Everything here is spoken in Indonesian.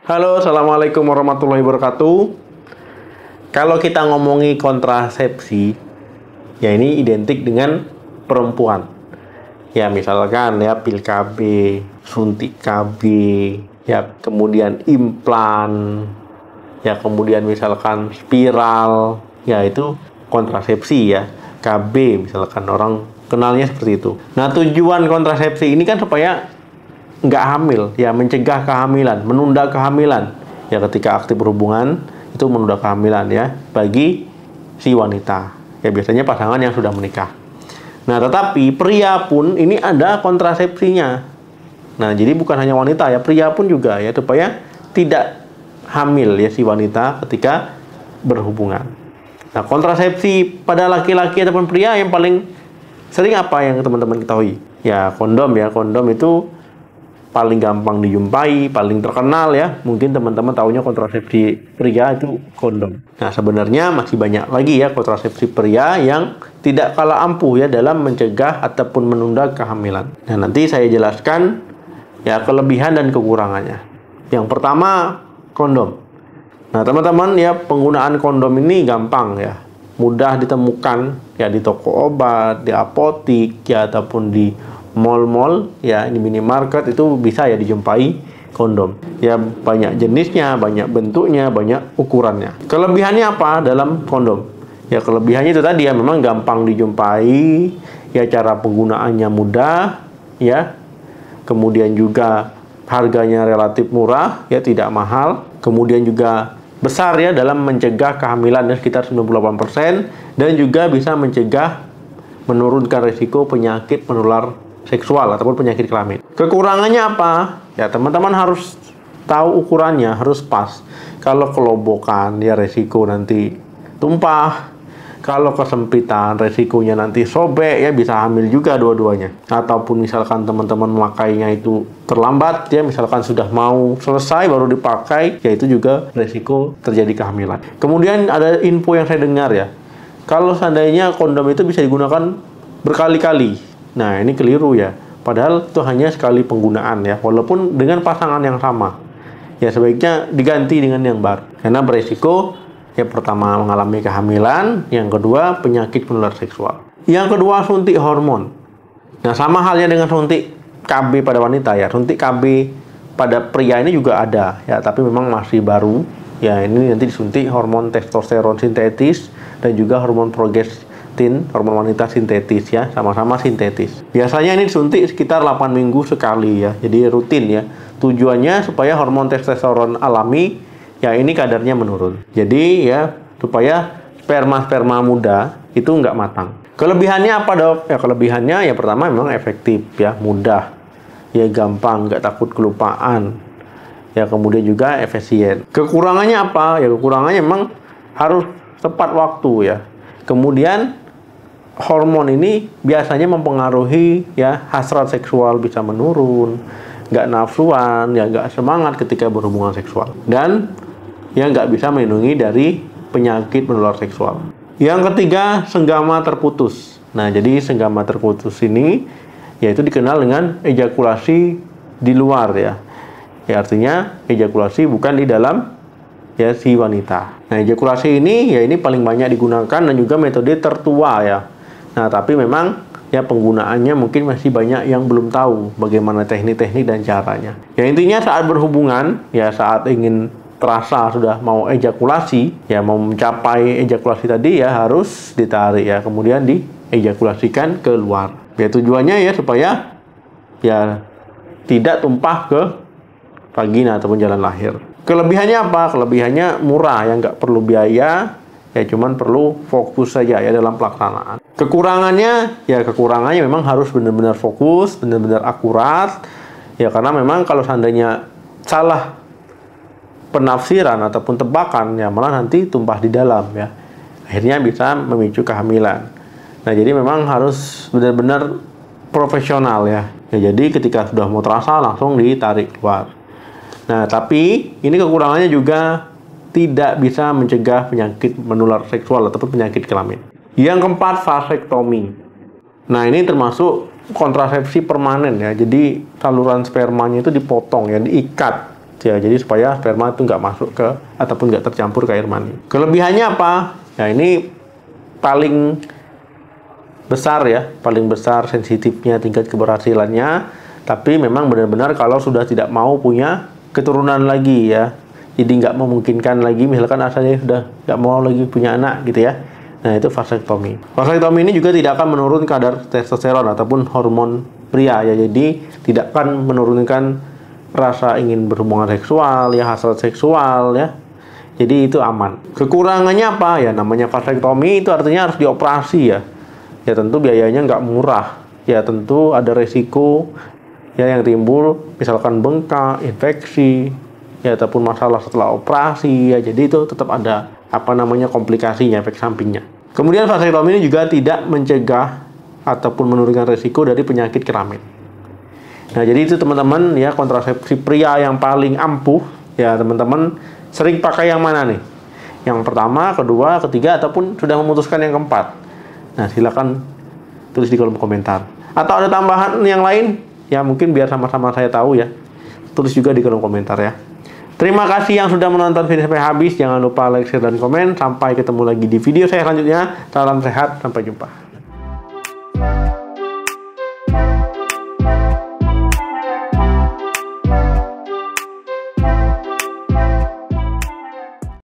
Halo, Assalamualaikum warahmatullahi wabarakatuh. Kalau kita ngomongi kontrasepsi, ya ini identik dengan perempuan. Ya misalkan ya pil KB, suntik KB, ya kemudian implan, ya kemudian misalkan spiral, ya itu kontrasepsi ya. KB misalkan orang kenalnya seperti itu. Nah tujuan kontrasepsi ini kan supaya nggak hamil, ya mencegah kehamilan, menunda kehamilan. Ya ketika aktif berhubungan itu menunda kehamilan ya bagi si wanita. Ya biasanya pasangan yang sudah menikah. Nah tetapi pria pun ini ada kontrasepsinya. Nah jadi bukan hanya wanita ya, pria pun juga ya supaya tidak hamil ya si wanita ketika berhubungan. Nah kontrasepsi pada laki-laki ataupun pria yang paling sering apa yang teman-teman ketahui? Ya kondom ya, kondom itu paling gampang dijumpai, paling terkenal ya. Mungkin teman-teman taunya kontrasepsi pria itu kondom. Nah, sebenarnya masih banyak lagi ya kontrasepsi pria yang tidak kalah ampuh ya dalam mencegah ataupun menunda kehamilan. Nah, nanti saya jelaskan ya kelebihan dan kekurangannya. Yang pertama, kondom. Nah, teman-teman ya penggunaan kondom ini gampang ya. Mudah ditemukan ya di toko obat, di apotik ya ataupun di mall-mall ya, di minimarket itu bisa ya dijumpai kondom. Ya banyak jenisnya, banyak bentuknya, banyak ukurannya. Kelebihannya apa dalam kondom? Ya kelebihannya itu tadi ya memang gampang dijumpai, ya cara penggunaannya mudah ya. Kemudian juga harganya relatif murah ya, tidak mahal. Kemudian juga besar ya dalam mencegah kehamilan ya, sekitar 98% dan juga bisa mencegah menurunkan risiko penyakit menular seksual ataupun penyakit kelamin. Kekurangannya apa? Ya teman-teman harus tahu ukurannya, harus pas. Kalau kelobokan ya resiko nanti tumpah. Kalau kesempitan resikonya nanti sobek ya, bisa hamil juga dua-duanya. Ataupun misalkan teman-teman memakainya itu terlambat ya, misalkan sudah mau selesai baru dipakai, ya itu juga resiko terjadi kehamilan. Kemudian ada info yang saya dengar ya, kalau seandainya kondom itu bisa digunakan berkali-kali. Nah ini keliru ya, padahal itu hanya sekali penggunaan ya, walaupun dengan pasangan yang sama. Ya sebaiknya diganti dengan yang baru, karena beresiko ya pertama mengalami kehamilan, yang kedua penyakit menular seksual. Yang kedua suntik hormon. Nah sama halnya dengan suntik KB pada wanita ya, suntik KB pada pria ini juga ada ya, tapi memang masih baru. Ya ini nanti disuntik hormon testosteron sintetis dan juga hormon progestin, hormon wanita sintetis ya, sama-sama sintetis. Biasanya ini disuntik sekitar 8 minggu sekali ya, jadi rutin ya. Tujuannya supaya hormon testosteron alami ya ini kadarnya menurun. Jadi ya supaya sperma muda itu nggak matang. Kelebihannya apa dok? Ya kelebihannya ya pertama memang efektif ya, mudah, ya gampang, nggak takut kelupaan. Ya kemudian juga efisien. Kekurangannya apa? Ya kekurangannya memang harus tepat waktu ya. Kemudian hormon ini biasanya mempengaruhi ya hasrat seksual bisa menurun, nggak nafsuan, ya nggak semangat ketika berhubungan seksual. Dan yang nggak bisa melindungi dari penyakit menular seksual. Yang ketiga, senggama terputus. Nah, jadi senggama terputus ini yaitu dikenal dengan ejakulasi di luar ya. Ya artinya ejakulasi bukan di dalam ya si wanita. Nah, ejakulasi ini ya ini paling banyak digunakan dan juga metode tertua ya. Nah, tapi memang ya penggunaannya mungkin masih banyak yang belum tahu bagaimana teknik-teknik dan caranya. Ya intinya saat berhubungan ya, saat ingin terasa sudah mau ejakulasi ya, mau mencapai ejakulasi tadi ya harus ditarik ya, kemudian diejakulasikan keluar. Ya tujuannya ya supaya ya tidak tumpah ke vagina ataupun jalan lahir. Kelebihannya apa? Kelebihannya murah ya, nggak perlu biaya ya, cuman perlu fokus saja ya dalam pelaksanaan. Kekurangannya ya, kekurangannya memang harus benar-benar fokus, benar-benar akurat ya, karena memang kalau seandainya salah penafsiran ataupun tebakan ya malah nanti tumpah di dalam ya, akhirnya bisa memicu kehamilan. Nah jadi memang harus benar-benar profesional ya. Jadi ketika sudah mau terasa langsung ditarik keluar. Nah tapi ini kekurangannya juga tidak bisa mencegah penyakit menular seksual ataupun penyakit kelamin. Yang keempat, vasektomi. Nah ini termasuk kontrasepsi permanen ya, jadi saluran spermanya itu dipotong ya, diikat Ya, jadi supaya sperma itu nggak masuk ke ataupun nggak tercampur ke air mani. Kelebihannya apa? Ya ini paling besar ya, paling besar sensitifnya tingkat keberhasilannya. Tapi memang benar-benar kalau sudah tidak mau punya keturunan lagi ya, jadi nggak memungkinkan lagi, misalkan asalnya sudah nggak mau lagi punya anak gitu ya. Nah itu vasektomi. Vasektomi ini juga tidak akan menurunkan kadar testosteron ataupun hormon pria ya, jadi tidak akan menurunkan rasa ingin berhubungan seksual ya, hasrat seksual ya, jadi itu aman. Kekurangannya apa ya, namanya vasektomi itu artinya harus dioperasi ya, ya tentu biayanya nggak murah ya, tentu ada resiko ya yang timbul, misalkan bengkak, infeksi ya, ataupun masalah setelah operasi ya, jadi itu tetap ada apa namanya komplikasinya, efek sampingnya. Kemudian vasektomi ini juga tidak mencegah ataupun menurunkan resiko dari penyakit kelamin. Nah, jadi itu teman-teman ya, kontrasepsi pria yang paling ampuh ya, teman-teman sering pakai yang mana nih? Yang pertama, kedua, ketiga, ataupun sudah memutuskan yang keempat? Nah, silakan tulis di kolom komentar. Atau ada tambahan yang lain? Ya, mungkin biar sama-sama saya tahu ya. Tulis juga di kolom komentar ya. Terima kasih yang sudah menonton video sampai habis. Jangan lupa like, share, dan komen. Sampai ketemu lagi di video saya selanjutnya. Salam sehat, sampai jumpa.